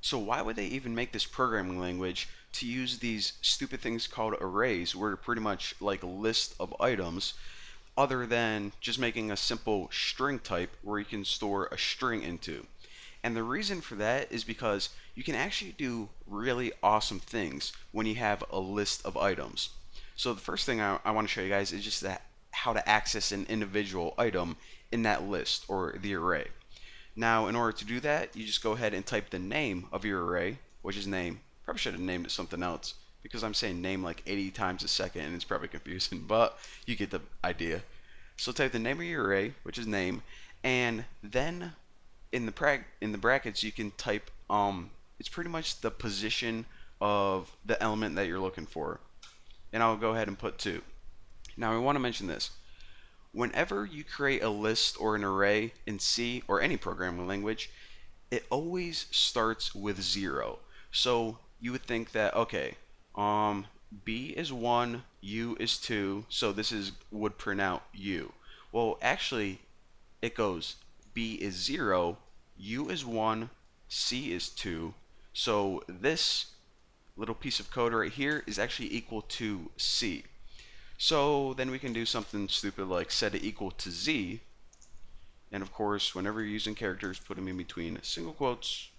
So why would they even make this programming language to use these stupid things called arrays, where they're pretty much like a list of items, other than just making a simple string type where you can store a string into? And the reason for that is because you can actually do really awesome things when you have a list of items. So the first thing I want to show you guys is just that how to access an individual item in that list or the array. Now, in order to do that, you just go ahead and type the name of your array, which is name. Probably should have named it something else because I'm saying name like 80 times a second and it's probably confusing, but you get the idea. So type the name of your array, which is name, and then in the brackets you can type it's pretty much the position of the element that you're looking for. And I'll go ahead and put 2. Now I want to mention this. Whenever you create a list or an array in C or any programming language, it always starts with 0. So you would think that, okay, um, B is 1, U is 2, so this is would print out U. Well, actually, it goes B is 0, U is 1, C is 2. So this little piece of code right here is actually equal to C. So then we can do something stupid like set it equal to Z. And of course, whenever you're using characters, put them in between single quotes.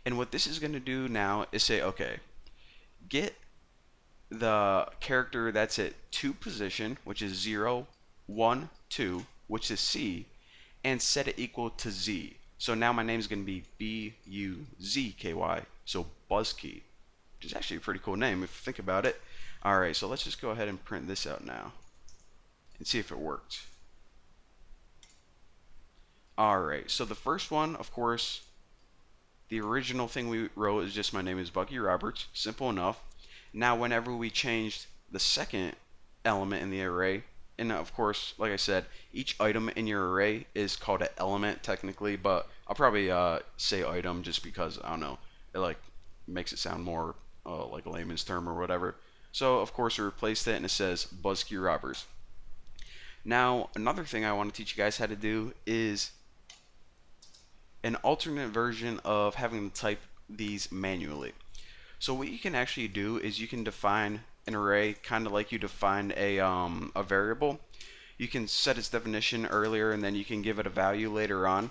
And what this is going to do now is say, okay, get the character that's at 2 position, which is 0, 1, 2, which is C, and set it equal to Z. So now my name is going to be Buzky, so Buzzkey, which is actually a pretty cool name if you think about it. Alright, so let's just go ahead and print this out now and see if it worked. Alright, so the first one, of course, the original thing we wrote is just my name is Bucky Roberts. Simple enough. Now whenever we changed the second element in the array, and of course, like I said, each item in your array is called an element technically, but I'll probably say item just because, I don't know, it like makes it sound more like a layman's term or whatever. So of course we replaced it and it says Buzzkey Roberts. Now another thing I want to teach you guys how to do is an alternate version of having to type these manually. So what you can actually do is you can define an array kind of like you define a variable. You can set its definition earlier and then you can give it a value later on.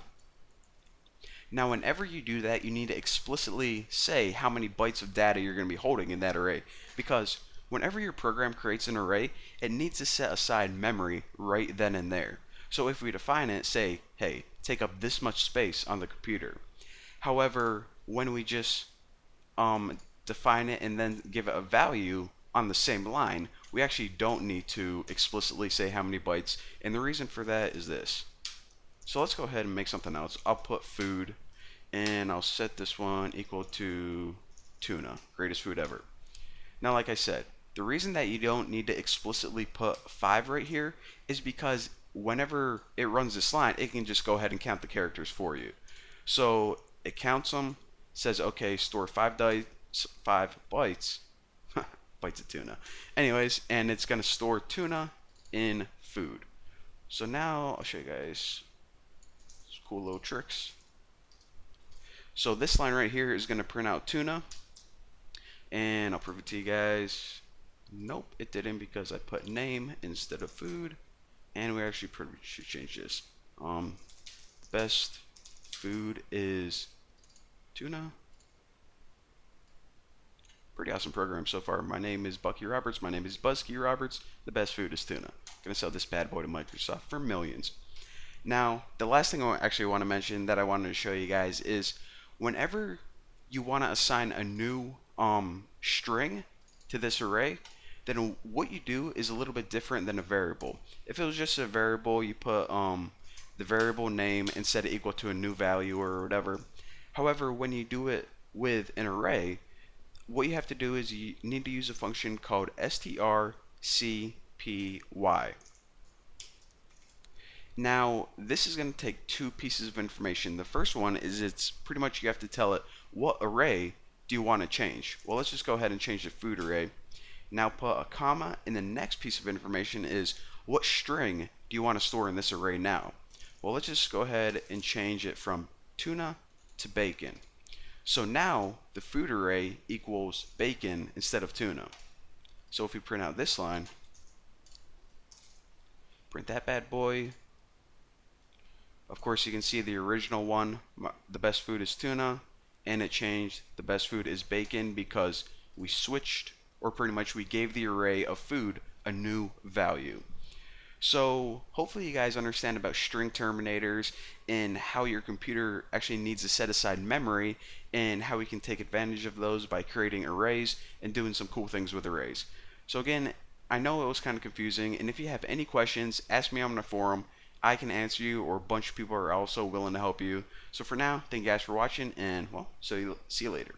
Now whenever you do that, you need to explicitly say how many bytes of data you're going to be holding in that array, because whenever your program creates an array, it needs to set aside memory right then and there. So if we define it, say, hey, take up this much space on the computer. However, when we just define it and then give it a value on the same line, we actually don't need to explicitly say how many bytes. And the reason for that is this. So let's go ahead and make something else. I'll put food and I'll set this one equal to tuna, greatest food ever. Now, like I said, the reason that you don't need to explicitly put 5 right here is because whenever it runs this line, it can just go ahead and count the characters for you. So it counts them, says, okay, store 5 bytes, bytes of tuna. Anyways, and it's going to store tuna in food. So now I'll show you guys some cool little tricks. So this line right here is going to print out tuna, and I'll prove it to you guys. Nope, it didn't because I put name instead of food, and we actually should change this. Best food is tuna. Pretty awesome program so far. My name is Bucky Roberts. My name is Buzzkey Roberts. The best food is tuna. Gonna sell this bad boy to Microsoft for millions. Now, the last thing I actually want to mention that I wanted to show you guys is whenever you want to assign a new string to this array, then what you do is a little bit different than a variable. If it was just a variable, you put the variable name and set it equal to a new value or whatever. However, when you do it with an array, what you have to do is you need to use a function called strcpy. Now, this is going to take 2 pieces of information. The first one is it's pretty much you have to tell it what array do you want to change. Well, let's just go ahead and change the food array. Now put a comma, and the next piece of information is what string do you want to store in this array now. Well, let's just go ahead and change it from tuna to bacon. So now the food array equals bacon instead of tuna. So if we print out this line, print that bad boy. Of course, you can see the original one, the best food is tuna, and it changed, the best food is bacon, because we switched, or pretty much we gave the array of food a new value. So hopefully you guys understand about string terminators and how your computer actually needs to set aside memory and how we can take advantage of those by creating arrays and doing some cool things with arrays. So again, I know it was kind of confusing, and if you have any questions, ask me on the forum. I can answer you, or a bunch of people are also willing to help you. So for now, thank you guys for watching, and well, see you later.